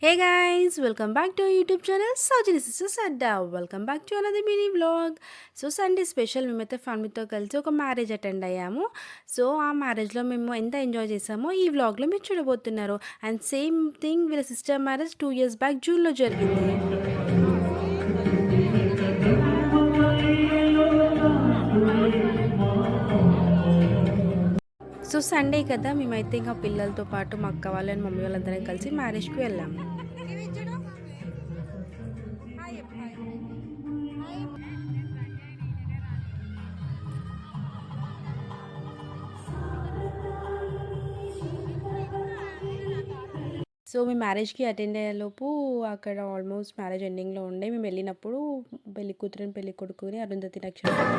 Hey guys, welcome back to our YouTube channel Sajini Sisters Adda. Welcome back to another mini vlog. So Sunday special మేమైతే ఫ్యామిలీతో కలిసి ఒక marriage attend అయ్యాము. So ఆ మ్యారేజ్లో మేము ఎంత ఎంజాయ్ చేసామో ఈ వ్లాగ్లో మీరు చూడబోతున్నారు. అండ్ సేమ్ థింగ్ వీళ్ళ సిస్టర్ మ్యారేజ్ 2 years బ్యాక్ జూన్లో జరిగింది. సో సండే కదా మేమైతే ఇంకా పిల్లలతో పాటు మా అక్క వాళ్ళు అండ్ మమ్మీ వాళ్ళందరం కలిసి మ్యారేజ్కి వెళ్ళాము. సో మేము మ్యారేజ్కి అటెండ్ అయ్యేలోపు అక్కడ ఆల్మోస్ట్ మ్యారేజ్ ఎండింగ్లో ఉండే మేము వెళ్ళినప్పుడు పెళ్లి కూతురుని పెళ్లి కొడుకుని అరుంధతి నక్షత్రం.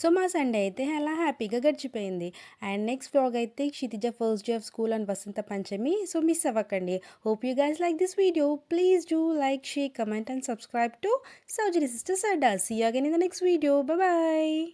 సో మా సండే అయితే అలా హ్యాపీగా గడిచిపోయింది. అండ్ నెక్స్ట్ వ్లాగ్ అయితే Kshitija first day of school and Vasanta Panchami. So miss అవ్వకండి. Hope you guys like this video. Please do like, share, comment and subscribe to Sajini Sisters Adda. See you again in the next video. Bye bye.